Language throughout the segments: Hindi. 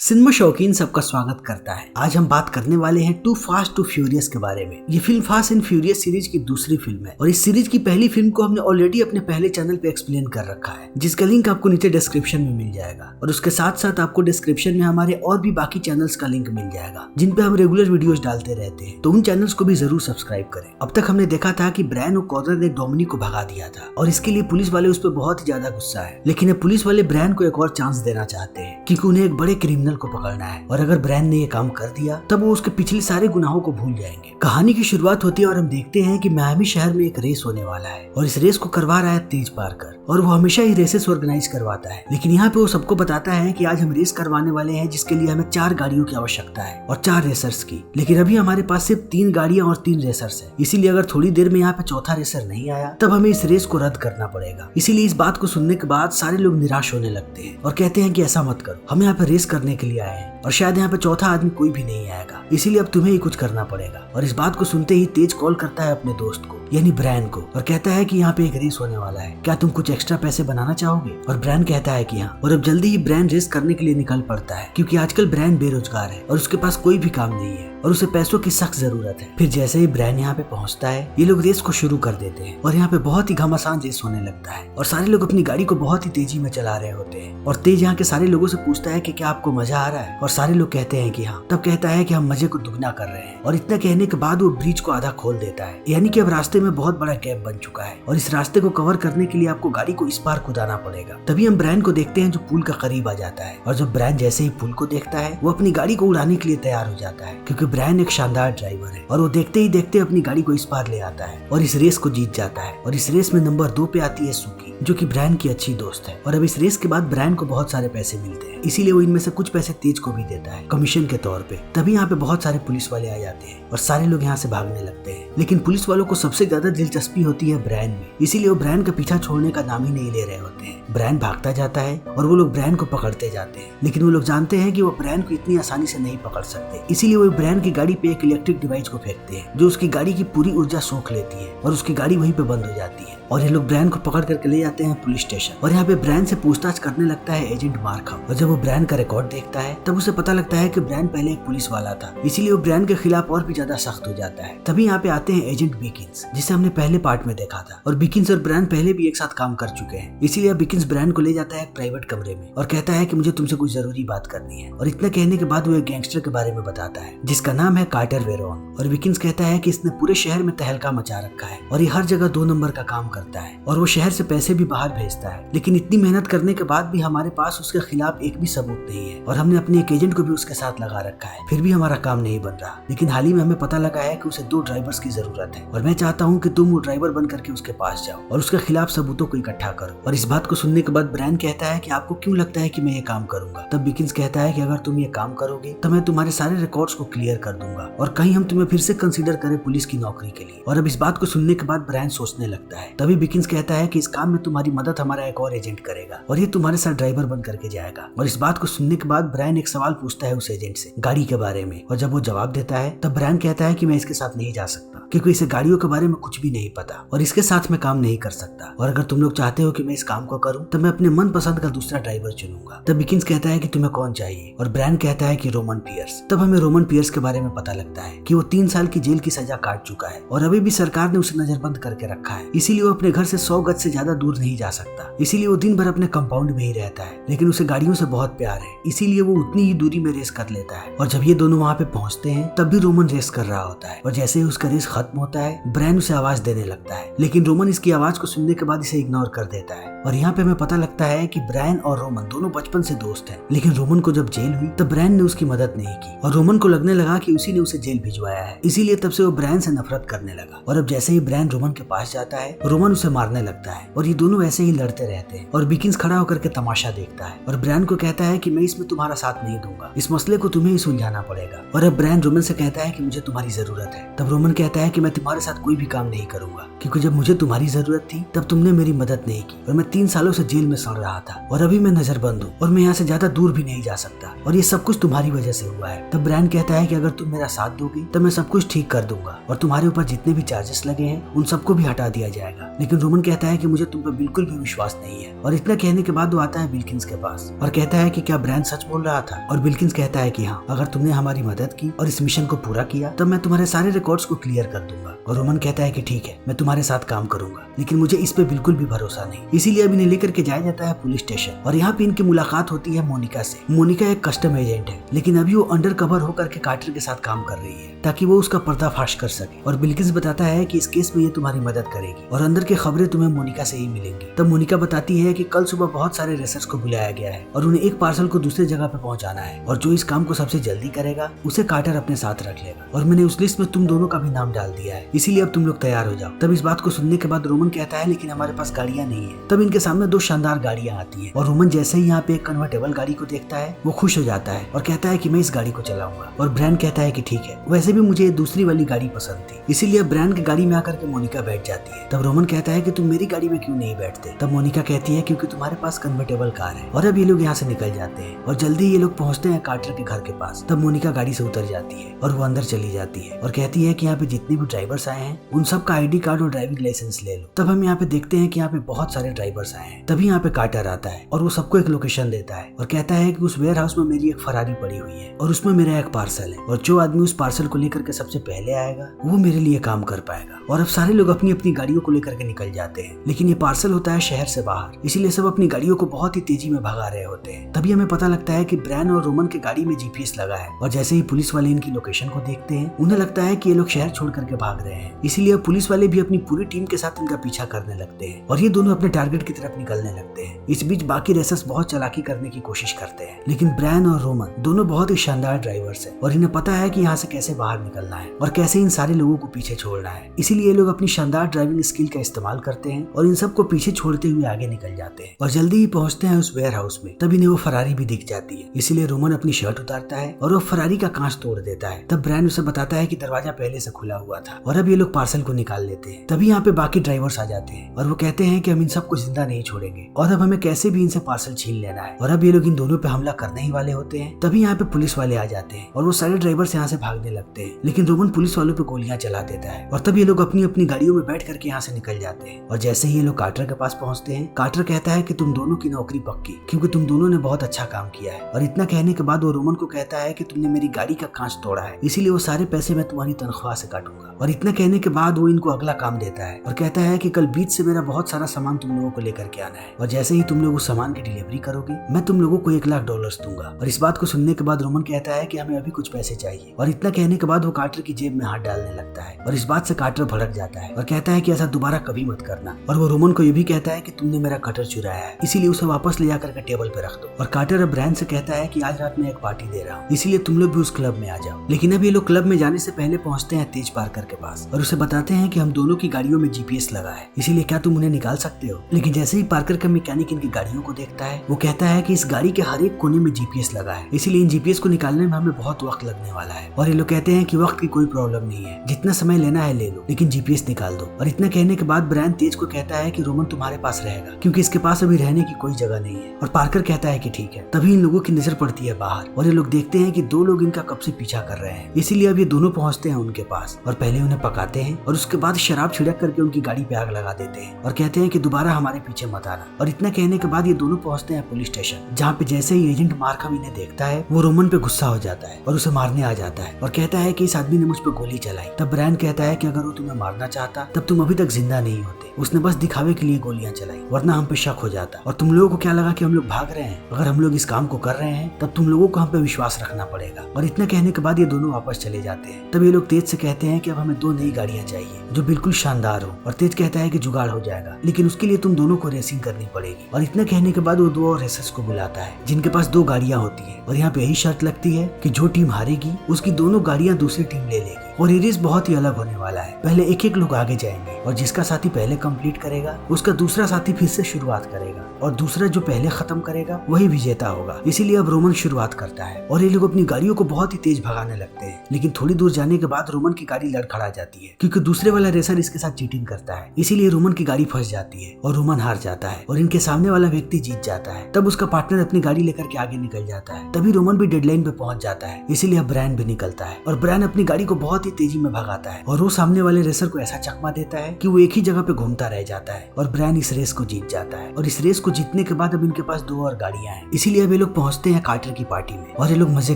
सिनेमा शौकीन सबका स्वागत करता है। आज हम बात करने वाले हैं टू फास्ट टू फ्यूरियस के बारे में। ये film fast and furious series की दूसरी फिल्म है और इस सीरीज की पहली फिल्म को हमने ऑलरेडी अपने पहले चैनल पे एक्सप्लेन कर रखा है, जिसका लिंक आपको नीचे डिस्क्रिप्शन में मिल जाएगा। और उसके साथ साथ आपको डिस्क्रिप्शन में हमारे और भी बाकी चैनल्स का लिंक मिल जाएगा जिन पे हम रेगुलर वीडियोस डालते रहते हैं, तो उन चैनल्स को भी जरूर सब्सक्राइब करें। अब तक हमने देखा था कि ब्रायन और कॉर्नर ने डोमिनिक को भगा दिया था और इसके लिए पुलिस वाले उस पर बहुत ही ज्यादा गुस्सा है, लेकिन अब पुलिस वाले ब्रायन को एक और चांस देना चाहते हैं क्योंकि उन्हें एक बड़े क्रिमिनल को पकड़ना है और अगर ब्रायन ने ये काम कर दिया तब वो उसके पिछले सारे गुनाहों को भूल जाएंगे। कहानी की शुरुआत होती है और हम देखते हैं कि मियामी शहर में एक रेस होने वाला है और इस रेस को करवा रहा है तेज पार्कर और वो हमेशा ही रेसेस ऑर्गेनाइज करवाता है, लेकिन यहाँ पे वो सबको बताता है कि आज हम रेस करवाने वाले हैं जिसके लिए हमें 4 गाड़ियों की आवश्यकता है और 4 रेसर्स की, लेकिन अभी हमारे पास सिर्फ 3 गाड़ियां और 3 रेसर्स है। इसीलिए अगर थोड़ी देर में यहाँ पे चौथा रेसर नहीं आया तब हमें इस रेस को रद्द करना पड़ेगा। इसीलिए इस बात को सुनने के बाद सारे लोग निराश होने लगते हैं और कहते हैं कि ऐसा मत करो, हम यहाँ पे रेस करने के लिए आए हैं और शायद यहाँ पे चौथा आदमी कोई भी नहीं आएगा, इसीलिए अब तुम्हें ही कुछ करना पड़ेगा। और इस बात को सुनते ही तेज कॉल करता है अपने दोस्त को यानी ब्रायन को और कहता है कि यहाँ पे एक रेस होने वाला है, क्या तुम कुछ एक्स्ट्रा पैसे बनाना चाहोगे? और ब्रायन कहता है कि हाँ। और अब जल्दी ही ब्रायन रेस करने के लिए निकल पड़ता है क्योंकि आजकल ब्रायन बेरोजगार है और उसके पास कोई भी काम नहीं है और उसे पैसों की सख्त जरूरत है। फिर जैसे ही ब्रायन यहाँ पे पहुँचता है ये लोग रेस को शुरू कर देते हैं और यहाँ पे बहुत ही घमासान रेस होने लगता है और सारे लोग अपनी गाड़ी को बहुत ही तेजी में चला रहे होते हैं और तेज यहाँ के सारे लोगों से पूछता है कि क्या आपको मजा आ रहा है और सारे लोग कहते हैं कि हाँ। तब कहता है कि हम मजे को दुगना कर रहे हैं और इतना कहने के बाद वो ब्रिज को आधा खोल देता है, यानी कि अब रास्ते में बहुत बड़ा गैप बन चुका है और इस रास्ते को कवर करने के लिए आपको गाड़ी को इस पार कुदाना पड़ेगा। तभी हम ब्रायन को देखते हैं जो पुल का करीब आ जाता है और जब ब्रायन जैसे ही पुल को देखता है वो अपनी गाड़ी को उड़ाने के लिए तैयार हो जाता है क्योंकि ब्रायन एक शानदार ड्राइवर है और वो देखते ही देखते अपनी गाड़ी को इस पार ले आता है और इस रेस को जीत जाता है। और इस रेस में नंबर 2 पे आती है सुकी जो कि ब्रायन की अच्छी दोस्त है और अब इस रेस के बाद ब्रायन को बहुत सारे पैसे मिलते हैं, इसीलिए वो इनमें से कुछ पैसे तेज को भी देता है कमीशन के तौर पे। तभी यहाँ पे बहुत सारे पुलिस वाले आ जाते हैं और सारे लोग यहाँ से भागने लगते हैं, लेकिन पुलिस वालों को सबसे ज्यादा दिलचस्पी होती है ब्रायन में, इसीलिए वो ब्रायन का पीछा छोड़ने का नाम ही नहीं ले रहे होते हैं। ब्रायन भागता जाता है और वो लोग ब्रायन को पकड़ते जाते हैं, लेकिन वो लोग जानते हैं कि वो ब्रायन को इतनी आसानी से नहीं पकड़ सकते, इसीलिए वो ब्रायन की गाड़ी पे एक इलेक्ट्रिक डिवाइस को फेंकते हैं जो उसकी गाड़ी की पूरी ऊर्जा सोख लेती है और उसकी गाड़ी वहीं पे बंद हो जाती है और ये लोग ब्रायन को पकड़ करके ले जाते हैं पुलिस स्टेशन और यहाँ पे ब्रायन से पूछताछ करने लगता है एजेंट मार्कम। और जब वो ब्रायन का रिकॉर्ड देखता है तब उसे पता लगता है कि ब्रायन पहले एक पुलिस वाला था, इसीलिए वो ब्रायन के खिलाफ और भी ज्यादा सख्त हो जाता है। तभी यहाँ पे आते हैं एजेंट बिकिंस जिसे हमने पहले पार्ट में देखा था और बिकिंस और ब्रायन पहले भी एक साथ काम कर चुके हैं, इसीलिए बिकिंस ब्रायन को ले जाता है एक प्राइवेट कमरे में और कहता है कि मुझे तुमसे कुछ जरूरी बात करनी है। और इतना कहने के बाद वो एक गैंगस्टर के बारे में बताता है जिसका नाम है कार्टर वेरोन और बिकिंस कहता है कि इसने पूरे शहर में तहलका मचा रखा है और ये हर जगह 2 नंबर का काम करता है और वो शहर से पैसे भी बाहर भेजता है, लेकिन इतनी मेहनत करने के बाद भी हमारे पास उसके खिलाफ एक भी सबूत नहीं है और हमने अपने एक एजेंट को भी उसके साथ लगा रखा है, फिर भी हमारा काम नहीं बन रहा। लेकिन हाल ही में हमें पता लगा है कि उसे 2 ड्राइवर्स की जरूरत है और मैं चाहता हूँ कि तुम वो ड्राइवर बन करके उसके पास जाओ और उसके खिलाफ सबूतों को इकट्ठा करो। और इस बात को सुनने के बाद ब्रायन कहता है कि आपको क्यों लगता है कि मैं ये काम करूंगा? तब बिकिंस कहता है कि अगर तुम ये काम करोगे तो मैं तुम्हारे सारे रिकॉर्ड्स को क्लियर कर दूंगा और कहीं हम तुम्हें फिर से कंसीडर करें पुलिस की नौकरी के लिए। और अब इस बात को सुनने के बाद ब्रायन सोचने लगता है। तभी बिकिंस कहता है कि इस काम में तुम्हारी मदद हमारा एक और एजेंट करेगा और ये तुम्हारे साथ ड्राइवर बन करके जाएगा। और इस बात को सुनने के बाद ब्रायन एक सवाल पूछता है उस एजेंट से गाड़ी के बारे में और जब वो जवाब देता है तब ब्रायन कहता है कि मैं इसके साथ नहीं जा सकता क्योंकि इसे गाड़ियों के बारे में कुछ भी नहीं पता और इसके साथ मैं काम नहीं कर सकता और अगर तुम लोग चाहते हो कि मैं इस काम को करूं तो मैं अपने मन पसंद का दूसरा ड्राइवर चुनूंगा। तब बिकिंस कहता है कि तुम्हें कौन चाहिए और ब्रायन कहता है कि रोमन पियर्स। तब हमें रोमन पियर्स के बारे में पता लगता है कि वो 3 साल की जेल की सजा काट चुका है और अभी भी सरकार ने उसे नजरबंद करके रखा है, इसीलिए वो अपने घर से 100 गज से ज्यादा दूर नहीं जा सकता, इसीलिए वो दिन भर अपने कंपाउंड में ही रहता है। लेकिन उसे गाड़ियों से बहुत प्यार है, इसीलिए वो उतनी ही दूरी में रेस कर लेता है। और जब ये दोनों वहाँ पे पहुँचते हैं तब भी रोमन रेस कर रहा होता है और जैसे ही उसका रेस खत्म होता है ब्रायन उसे आवाज देने लगता है, लेकिन रोमन इसकी आवाज को सुनने के बाद इसे इग्नोर कर देता है। और यहाँ पे हमें पता लगता है कि ब्रायन और रोमन दोनों बचपन से दोस्त हैं, लेकिन रोमन को जब जेल हुई तब ब्रायन ने उसकी मदद नहीं की और रोमन को लगने लगा कि उसी ने उसे जेल भिजवाया है, इसीलिए तब से वो ब्रायन से नफरत करने लगा। और अब जैसे ही ब्रायन रोमन के पास जाता है रोमन उसे मारने लगता है और ये दोनों ऐसे ही लड़ते रहते हैं और बिकिंस खड़ा होकर के तमाशा देखता है और ब्रायन को कहता है कि मैं इसमें तुम्हारा साथ नहीं दूंगा, इस मसले को तुम्हें ही सुलझाना पड़ेगा। और अब ब्रायन रोमन से कहता है कि मुझे तुम्हारी जरूरत है। तब रोमन कहता है कि मैं तुम्हारे साथ कोई भी काम नहीं करूंगा क्योंकि जब मुझे तुम्हारी जरूरत थी तब तुमने मेरी मदद नहीं की और मैं 3 सालों से जेल में सड़ रहा था और अभी मैं नजरबंद हूँ और मैं यहाँ से ज्यादा दूर भी नहीं जा सकता और ये सब कुछ तुम्हारी वजह से हुआ है। तब ब्रायन कहता है कि अगर तुम मेरा साथ दोगी तो मैं सब कुछ ठीक कर दूंगा और तुम्हारे ऊपर जितने भी चार्जेस लगे हैं उन सबको भी हटा दिया जाएगा। लेकिन रोमन कहता है कि मुझे तुम पर बिल्कुल भी विश्वास नहीं है और इतना कहने के बाद वो आता है बिल्किंस के पास और कहता है कि क्या ब्रायन सच बोल रहा था। और बिल्किंस कहता है कि हाँ, अगर तुमने हमारी मदद की और इस मिशन को पूरा किया तब मैं तुम्हारे सारे रिकॉर्ड्स को क्लियर कर दूंगा। और रोमन कहता है कि ठीक है, मैं तुम्हारे साथ काम करूंगा, लेकिन मुझे इस पे बिल्कुल भी भरोसा नहीं। इसीलिए अब इन्हें लेकर के जाया जाता है पुलिस स्टेशन और यहाँ पे इनकी मुलाकात होती है मोनिका से। मोनिका एक कस्टम एजेंट है, लेकिन अभी वो अंडर कवर होकर के कार्टर के साथ काम कर रही है ताकि वो उसका पर्दाफाश कर सके। और बिल्किस बताता है कि इस केस में ये तुम्हारी मदद करेगी और अंदर की खबरें तुम्हें मोनिका से ही मिलेंगी। तब मोनिका बताती है कि कल सुबह बहुत सारे रेसर्स को बुलाया गया है और उन्हें एक पार्सल को दूसरी जगह पे पहुंचाना है और जो इस काम को सबसे जल्दी करेगा उसे कार्टर अपने साथ रख लेगा और मैंने उस लिस्ट में तुम दोनों का भी नाम डाल दिया है, इसीलिए अब तुम लोग तैयार हो जाओ। तब इस बात को सुनने के बाद रोमन कहता है लेकिन हमारे पास गाड़ियां नहीं है। तब इनके सामने 2 शानदार गाड़ियां आती हैं और रोमन जैसे ही यहाँ पे एक कन्वर्टेबल गाड़ी को देखता है वो खुश हो जाता है और कहता है कि मैं इस गाड़ी को चलाऊंगा। और ब्रायन कहता है कि ठीक है, वैसे भी मुझे दूसरी वाली गाड़ी पसंद थी, इसीलिए ब्रायन की गाड़ी में आकर के मोनिका बैठ जाती है। तब रोमन कहता है कि तुम मेरी गाड़ी में क्यों नहीं बैठते। तब मोनिका कहती है क्योंकि तुम्हारे पास कन्वर्टेबल कार है। और अब ये लोग यहाँ से निकल जाते हैं और जल्दी ये लोग पहुंचते हैं कार्टर के घर के पास। तब मोनिका गाड़ी से उतर जाती है और वो अंदर चली जाती है और कहती है कि यहाँ पे जितने भी ड्राइवर्स आए हैं उन सब का ID कार्ड और ड्राइविंग लाइसेंस ले लो। तब हम यहाँ पे देखते हैं कि यहाँ पे बहुत सारे ड्राइवर्स आए हैं। तभी यहाँ पे कार्टर आता है और वो सबको एक लोकेशन देता है और कहता है कि उस वेयर हाउस में मेरी एक फरारी पड़ी हुई है और उसमें मेरा एक पार्सल है और जो आदमी उस पार्सल को लेकर के सबसे पहले आएगा वो मेरे लिए काम कर पाएगा। और अब सारे लोग अपनी अपनी गाड़ियों को लेकर के निकल जाते हैं, लेकिन ये पार्सल होता है शहर से बाहर, इसीलिए सब अपनी गाड़ियों को बहुत ही तेजी में भगा रहे होते हैं। तभी हमें पता लगता है कि ब्रायन और रोमन की गाड़ी में GPS लगा है और जैसे ही पुलिस वाले इनकी लोकेशन को देखते हैं उन्हें लगता है कि ये लोग शहर छोड़ करके भाग रहे हैं, इसीलिए पुलिस वाले भी अपनी पूरी टीम के साथ इनका पीछा करने लगते हैं और ये दोनों अपने टारगेट की तरफ निकलने लगते हैं। इस बीच बाकी रेसर्स बहुत चालाकी करने की कोशिश करते हैं, लेकिन ब्रायन और रोमन दोनों बहुत ही शानदार ड्राइवर्स हैं और इन्हें पता है कि यहाँ से कैसे बाहर निकलना है और कैसे इन सारे लोगों को पीछे छोड़ना है। इसीलिए ये लोग अपनी शानदार ड्राइविंग स्किल का इस्तेमाल करते हैं और इन सबको पीछे छोड़ते हुए आगे निकल जाते हैं और जल्दी ही पहुंचते हैं उस वेयर हाउस में। तब इन्हें वो फरारी भी दिख जाती है, इसीलिए रोमन अपनी शर्ट उतारता है और वो फरारी का कांच तोड़ देता है। तब ब्रायन उसे बताता है कि दरवाजा पहले से खुला हुआ था और अब ये लोग पार्सल को निकाल लेते हैं। तभी यहाँ पे बाकी ड्राइवर्स आ जाते हैं और वो कहते हैं कि हम इन सबको जिंदा नहीं छोड़ेंगे और अब हमें कैसे भी इनसे पार्सल छीन लेना है। और अब ये लोग इन दोनों पे हमला करने ही वाले होते हैं। तभी यहाँ पे पुलिस वाले आ जाते हैं और वो सारे ड्राइवर्स यहाँ से भागने लगते हैं, लेकिन रोमन पुलिस वालों पे गोलियां चला देता है और तब ये लोग अपनी अपनी गाड़ियों में बैठ करके यहाँ से निकल जाते हैं। और जैसे ही ये लोग कार्टर के पास पहुंचते हैं, कार्टर कहता है कि तुम दोनों की नौकरी पक्की, क्योंकि तुम दोनों ने बहुत अच्छा काम किया है। और इतना कहने के बाद वो रोमन को कहता है कि तुमने मेरी गाड़ी का कांच तोड़ा है, इसीलिए वो सारे पैसे मैं तुम्हारी तनख्वाह से काटूंगा। और इतना कहने के बाद वो इनको अगला काम देता है और कहता है कि कल बीच से मेरा बहुत सारा सामान तुम लोगों को लेकर के आना है और जैसे ही तुम लोग उस सामान की डिलीवरी करोगे मैं तुम लोगों को $1,00,000 दूंगा। और इस बात को सुनने के बाद रोमन कहता है कि हमें अभी कुछ पैसे चाहिए। और इतना कहने के बाद वो कार्टर की जेब में हाथ डालने लगता है और इस बात से कार्टर भड़क जाता है और कहता है कि ऐसा दोबारा कभी मत करना। और वो रोमन को ये भी कहता है कि तुमने मेरा कटर चुराया है, इसीलिए उसे वापस ले जाकर के टेबल पे रख दो। और कार्टर अब ब्रायन से कहता है कि आज रात में एक पार्टी दे रहा हूँ, इसीलिए तुम लोग भी उस क्लब में आ जाओ। लेकिन अब ये लोग क्लब में जाने से पहले पहुंचते हैं तेज पार्कर के पास और उसे बताते हैं कि हम दोनों की गाड़ियों में GPS लगा है, इसीलिए क्या तुम उन्हें निकाल सकते हो। लेकिन जैसे ही पार्कर का मैकेनिक इनकी गाड़ियों को देखता है वो कहता है कि इस गाड़ी के हर एक कोने में GPS लगा है, इसीलिए इन GPS को निकालने में हमें बहुत वक्त लगने वाला है। और ये लोग कहते हैं कि वक्त की कोई प्रॉब्लम नहीं है, जितना समय लेना है ले लो, लेकिन GPS निकाल दो। और इतना कहने के बाद ब्रायन तेज को कहता है कि रोमन तुम्हारे पास रहेगा, क्योंकि इसके पास अभी रहने की कोई जगह नहीं है। और पार्कर कहता है कि ठीक है। तभी इन लोगों की नजर पड़ती है बाहर और ये लोग देखते हैं कि 2 लोग इनका कब से पीछा कर रहे हैं, इसीलिए अब ये दोनों पहुंचते हैं उनके पास और पहले उन्हें पकाते हैं और उसके बाद शराब छिड़क करके उनकी गाड़ी पे आग लगा देते हैं और कहते हैं कि दोबारा हमारे पीछे मत आना। और इतना कहने के बाद ये दोनों पहुंचते हैं पुलिस स्टेशन, जहाँ पे जैसे ही एजेंट मार्कम इन्हें देखता है वो रोमन पे गुस्सा हो जाता है और उसे मारने आ जाता है और कहता है कि इस आदमी ने मुझ पे गोली चलाई। तब ब्रायन कहता है कि अगर वो तुम्हें मारना चाहता तब तुम अभी तक जिंदा नहीं होते, उसने बस दिखावे के लिए गोलियां चलाई, वरना हम पे शक हो जाता। और तुम लोगों को क्या लगा कि हम लोग भाग रहे हैं? अगर हम लोग इस काम को कर रहे हैं तब तुम लोगों को हम पे विश्वास रखना पड़ेगा। और इतना कहने के बाद ये दोनों वापस चले जाते हैं। तब ये लोग तेज से कहते हैं कि अब हमें 2 नई गाड़ियां चाहिए जो बिल्कुल शानदार हो। और तेज कहता है कि जुगाड़ हो जाएगा, लेकिन उसके लिए तुम दोनों को रेसिंग करनी पड़ेगी। और इतना कहने के बाद वो 2 और रेसर्स को बुलाता है जिनके पास 2 गाड़ियां होती है और यहाँ पे यही शर्त लगती है कि जो टीम हारेगी उसकी दोनों गाड़ियां दूसरी टीम ले लेगी। और ये रेस बहुत ही अलग होने वाला है। पहले एक एक लोग आगे जाएंगे और जिसका साथी पहले कंप्लीट करेगा उसका दूसरा साथी फिर से शुरुआत करेगा और दूसरा जो पहले खत्म करेगा वही विजेता होगा। इसीलिए अब रोमन शुरुआत करता है और ये लोग अपनी गाड़ियों को बहुत ही तेज भगाने लगते हैं। लेकिन थोड़ी दूर जाने के बाद रोमन की गाड़ी लड़खड़ा जाती है क्योंकि दूसरे वाला रेसर इसके साथ चीटिंग करता है। इसीलिए रोमन की गाड़ी फंस जाती है और रोमन हार जाता है और इनके सामने वाला व्यक्ति जीत जाता है। तब उसका पार्टनर अपनी गाड़ी लेकर के आगे निकल जाता है। तभी रोमन भी डेडलाइन पे पहुंच जाता है। इसीलिए अब ब्रायन भी निकलता है और ब्रायन अपनी गाड़ी को बहुत ही तेजी में भगाता है और वो सामने वाले रेसर को ऐसा चकमा देता है कि वो एक ही जगह पे घूमता रह जाता है और ब्रायन इस रेस को जीत जाता है। और इस रेस को जीतने के बाद अब इनके पास 2 और गाड़ियां हैं। इसीलिए अब ये लोग पहुंचते हैं कार्टर की पार्टी में और ये लोग मजे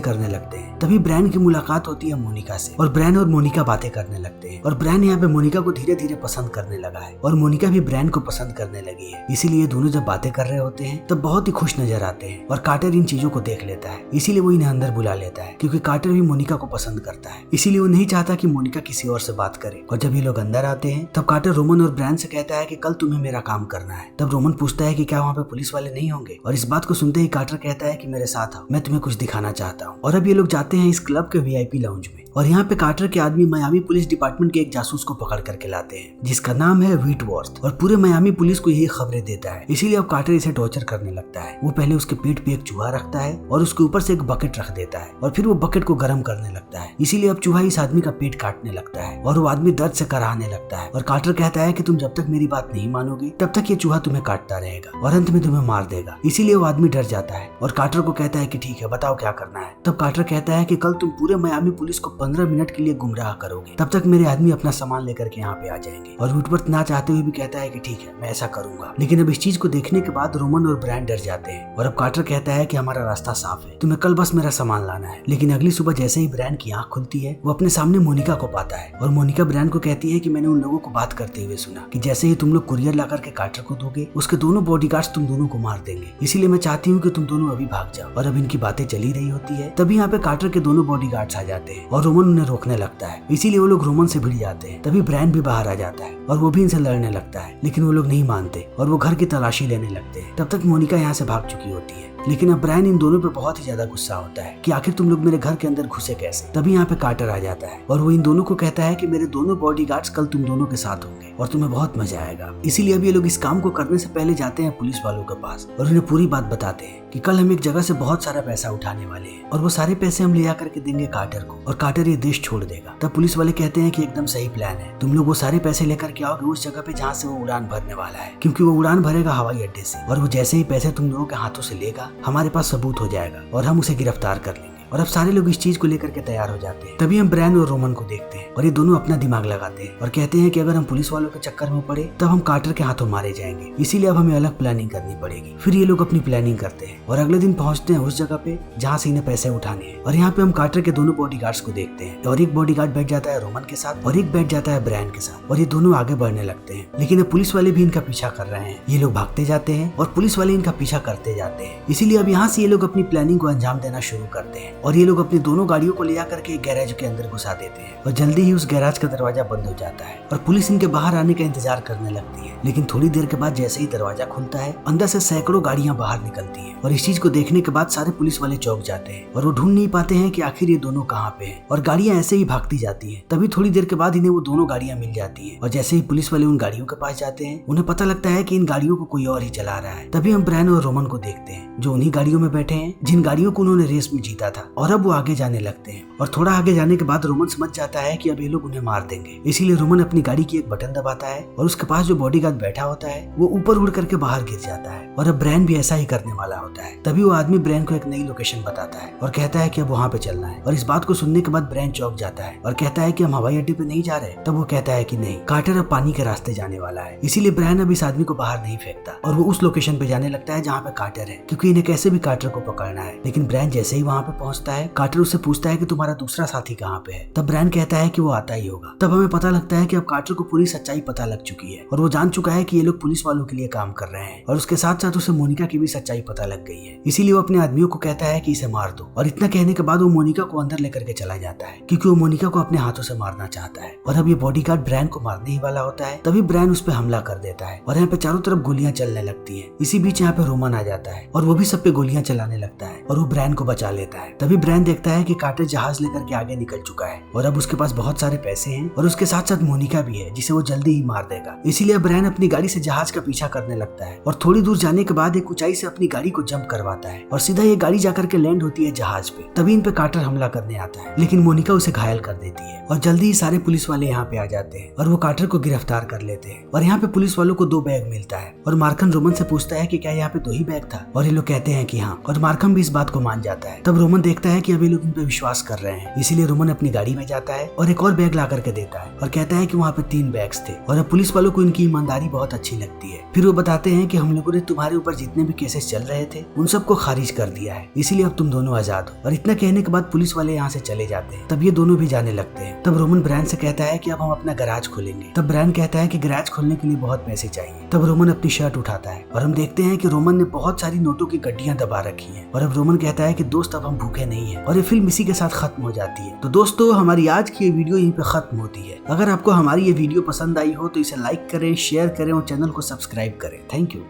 करने लगते हैं। तभी ब्रायन की मुलाकात होती है मोनिका से और ब्रायन और मोनिका बातें करने लगते हैं और ब्रायन यहाँ पे मोनिका को धीरे धीरे पसंद करने लगा है और मोनिका भी ब्रायन को पसंद करने लगी है। इसीलिए दोनों जब बातें कर रहे होते हैं तब बहुत ही खुश नजर आते हैं और कार्टर इन चीजों को देख लेता है। इसीलिए वो इन्हें अंदर बुला लेता है क्योंकि कार्टर भी मोनिका को पसंद करता है। इसीलिए वो नहीं चाहता कि मोनिका किसी और से बात करे। और जब ये लोग अंदर आते हैं तब कार्टर रोमन और ब्रायन से कहता है कि कल तुम्हें मेरा काम करना है। तब रोमन पूछता है कि क्या वहाँ पे पुलिस वाले नहीं होंगे और इस बात को सुनते ही कार्टर कहता है कि मेरे साथ आओ, मैं तुम्हें कुछ दिखाना चाहता हूँ। और अब ये लोग जाते हैं इस क्लब के VIP लाउंज में और यहाँ पे कार्टर के आदमी मियामी पुलिस डिपार्टमेंट के एक जासूस को पकड़ करके लाते हैं जिसका नाम है व्हीटवर्थ और पूरे मियामी पुलिस को यही खबरें देता है। इसीलिए अब कार्टर इसे टॉर्चर करने लगता है। वो पहले उसके पेट पे एक चूहा रखता है और उसके ऊपर से एक बकेट रख देता है और फिर वो बकेट को गर्म करने लगता है। इसीलिए अब चूहा इस आदमी का पेट काटने लगता है और वो आदमी दर्द से कराहने लगता है और कार्टर कहता है कि तुम जब तक मेरी बात नहीं मानोगे तब तक ये चूहा तुम्हें काटता रहेगा और अंत में तुम्हें मार देगा। इसीलिए वो आदमी डर जाता है और कार्टर को कहता है कि ठीक है, बताओ क्या करना है। तब कार्टर कहता है कि कल तुम पूरे मियामी पुलिस को 15 मिनट के लिए गुमराह करोगे, तब तक मेरे आदमी अपना सामान लेकर के यहाँ पे आ जाएंगे। और व्हीटवर्थ ना चाहते हुए भी कहता है कि ठीक है, मैं ऐसा करूंगा। लेकिन अब इस चीज को देखने के बाद रोमन और ब्रायन डर जाते हैं और अब कार्टर कहता है कि हमारा रास्ता साफ है, तुम्हें कल बस मेरा सामान लाना है। लेकिन अगली सुबह जैसे ही ब्रायन की आंख खुलती है वो अपने सामने मोनिका को पाता है और मोनिका ब्रायन को कहती है कि मैंने उन लोगों को बात करते हुए सुना कि जैसे ही तुम लोग कुरियर ला करके कार्टर को दोगे उसके दोनों बॉडीगार्ड्स तुम दोनों को मार देंगे। इसीलिए मैं चाहती हूँ कि तुम दोनों अभी भाग जाओ। और अब इनकी बातें चली रही होती है तभी यहाँ पे कार्टर के दोनों बॉडीगार्ड्स आ जाते हैं और रोमन उन्हें रोकने लगता है। इसीलिए वो लोग रोमन से भिड़ जाते हैं। तभी ब्रायन भी बाहर आ जाता है और वो भी इनसे लड़ने लगता है लेकिन वो लोग नहीं मानते और वो घर की तलाशी लेने लगते हैं। तब तक मोनिका यहाँ से भाग चुकी होती है। लेकिन अब ब्रायन इन दोनों पे बहुत ही ज्यादा गुस्सा होता है कि आखिर तुम लोग मेरे घर के अंदर घुसे कैसे। तभी यहाँ पे कार्टर आ जाता है और वो इन दोनों को कहता है कि मेरे दोनों बॉडीगार्ड्स कल तुम दोनों के साथ होंगे और तुम्हें बहुत मजा आएगा। इसीलिए अब ये लोग इस काम को करने से पहले जाते हैं पुलिस वालों के पास और उन्हें पूरी बात बताते हैं कि कल हम एक जगह से बहुत सारा पैसा उठाने वाले हैं और वो सारे पैसे हम ले आकर के देंगे कार्टर को और कार्टर ये देश छोड़ देगा। तब पुलिस वाले कहते हैं कि एकदम सही प्लान है, तुम लोग वो सारे पैसे लेकर के आओगे उस जगह पे जहाँ से वो उड़ान भरने वाला है, क्योंकि वो उड़ान भरेगा हवाई अड्डे से और वो जैसे ही पैसे तुम लोगों के हाथों से लेगा हमारे पास सबूत हो जाएगा और हम उसे गिरफ्तार कर लेंगे। और अब सारे लोग इस चीज को लेकर के तैयार हो जाते हैं। तभी हम ब्रायन और रोमन को देखते हैं और ये दोनों अपना दिमाग लगाते हैं और कहते हैं कि अगर हम पुलिस वालों के चक्कर में पड़े तब हम कार्टर के हाथों मारे जाएंगे। इसीलिए अब हमें अलग प्लानिंग करनी पड़ेगी। फिर ये लोग अपनी प्लानिंग करते हैं और अगले दिन पहुंचते हैं उस जगह पे जहाँ से इन्हें पैसे उठाने हैं। और यहाँ पे हम कार्टर के दोनों बॉडीगार्ड्स को देखते हैं और एक बॉडीगार्ड बैठ जाता है रोमन के साथ और एक बैठ जाता है ब्रायन के साथ और ये दोनों आगे बढ़ने लगते हैं। लेकिन अब पुलिस वाले भी इनका पीछा कर रहे हैं। ये लोग भागते जाते हैं और पुलिस वाले इनका पीछा करते जाते हैं। इसीलिए अब यहाँ से ये लोग अपनी प्लानिंग को अंजाम देना शुरू करते हैं और ये लोग अपनी दोनों गाड़ियों को ले आकर के गैराज के अंदर घुसा देते हैं और जल्दी ही उस गैराज का दरवाजा बंद हो जाता है और पुलिस इनके बाहर आने का इंतजार करने लगती है। लेकिन थोड़ी देर के बाद जैसे ही दरवाजा खुलता है अंदर से सैकड़ों गाड़ियां बाहर निकलती हैं और इस चीज को देखने के बाद सारे पुलिस वाले चौंक जाते हैं और वो ढूंढ नहीं पाते हैं कि आखिर ये दोनों कहाँ पे हैं और गाड़ियां ऐसे ही भागती जाती हैं। तभी थोड़ी देर के बाद इन्हें वो दोनों गाड़ियां मिल जाती हैं और जैसे ही पुलिस वाले उन गाड़ियों के पास जाते हैं उन्हें पता लगता है कि इन गाड़ियों को कोई और ही चला रहा है। तभी हम ब्रायन और रोमन को देखते हैं जो उन्हीं गाड़ियों में बैठे हैं जिन गाड़ियों को उन्होंने रेस में जीता था और अब वो आगे जाने लगते हैं और थोड़ा आगे जाने के बाद रोमन समझ जाता है कि अब ये लोग उन्हें मार देंगे। इसीलिए रोमन अपनी गाड़ी की एक बटन दबाता है और उसके पास जो बॉडीगार्ड बैठा होता है वो ऊपर उड़ करके बाहर गिर जाता है और अब ब्रायन भी ऐसा ही करने वाला होता है। तभी वो आदमी ब्रायन को एक नई लोकेशन बताता है और कहता है कि अब वहाँ पे चलना है। और इस बात को सुनने के बाद ब्रायन चौंक जाता है और कहता है कि हम हवाई अड्डे पे नहीं जा रहे। तब वो कहता है कि नहीं, कार्टर अब पानी के रास्ते जाने वाला है। इसीलिए ब्रायन अब इस आदमी को बाहर नहीं फेंकता और वो उस लोकेशन पे जाने लगता है जहाँ पे कार्टर है, क्योंकि इन्हें कैसे भी कार्टर को पकड़ना है। लेकिन ब्रायन जैसे ही वहाँ पे पहुंचता है कार्टर उससे पूछता है कि तुम्हारा दूसरा साथी कहाँ पे है। तब ब्रायन कहता है कि वो आता ही होगा। तब हमें पता लगता है कि अब कार्टर को पूरी सच्चाई पता लग चुकी है और वो जान चुका है कि ये लोग पुलिस वालों के लिए काम कर रहे हैं और उसके साथ साथ उसे मोनिका की भी सच्चाई पता लग गई है। इसीलिए वो अपने आदमियों को कहता है कि इसे मार दो और इतना कहने के बाद वो मोनिका को अंदर लेकर के चला जाता है क्योंकि वो मोनिका को अपने हाथों से मारना चाहता है। और अब ये बॉडीगार्ड ब्रायन को मारने ही वाला होता है तभी ब्रायन उस पर हमला कर देता है और यहाँ पे चारों तरफ गोलियां चलने लगती है। इसी बीच यहाँ पे रोमन आ जाता है और वो भी सब पे गोलियां चलाने लगता है और वो ब्रायन को बचा लेता है। तभी ब्रायन देखता है कि कार्टर जहाज लेकर के आगे निकल चुका है और अब उसके पास बहुत सारे पैसे हैं और उसके साथ साथ मोनिका भी है जिसे वो जल्दी ही मार देगा। इसीलिए ब्रायन अपनी गाड़ी से जहाज का पीछा करने लगता है और थोड़ी दूर जाने के बाद एक ऊंचाई से अपनी गाड़ी को जंप करवाता है और सीधा ये गाड़ी जाकर के लैंड होती है जहाज पे। तभी इन पे कार्टर हमला करने आता है, लेकिन मोनिका उसे घायल कर देती है और जल्दी ही सारे पुलिस वाले यहाँ पे आ जाते हैं और वो कार्टर को गिरफ्तार कर लेते हैं। और यहाँ पे पुलिस वालों को 2 बैग मिलता है और मार्कन रोमन से पूछता है कि क्या यहाँ पे 2 ही बैग था, और ये लोग कहते हैं कि हाँ, और मार्कन भी इस बात को मान जाता है। तब रोमन देखता है कि अभी लोग इन पे विश्वास कर रहे हैं, इसीलिए रोमन अपनी गाड़ी में जाता है और एक और बैग ला करके देता है और कहता है कि वहाँ पे 3 बैग्स थे और अब पुलिस वालों को इनकी ईमानदारी बहुत अच्छी लगती है। फिर वो बताते हैं कि हम लोगों ने तुम्हारे ऊपर जितने भी केसेस चल रहे थे उन सबको खारिज कर दिया है, इसीलिए अब तुम दोनों आजाद हो। और इतना कहने के बाद पुलिस वाले यहाँ से चले जाते हैं। तब ये दोनों भी जाने लगते हैं। तब रोमन ब्रायन से कहता है कि अब हम अपना गैराज खोलेंगे। तब ब्रायन कहता है कि गैराज खोलने के लिए बहुत पैसे चाहिए। तब रोमन अपनी शर्ट उठाता है और हम देखते हैं कि रोमन ने बहुत सारी नोटों की गड्डियां दबा रखी हैं और अब रोमन कहता है कि दोस्त अब हम भूखे नहीं हैं, और ये फिल्म इसी के साथ खत्म हो जाती है। तो दोस्तों, हमारी आज की ये वीडियो यहीं पे खत्म होती है। अगर आपको हमारी ये वीडियो पसंद आई हो तो इसे लाइक करें, शेयर करें और चैनल को सब्सक्राइब करें। Thank you.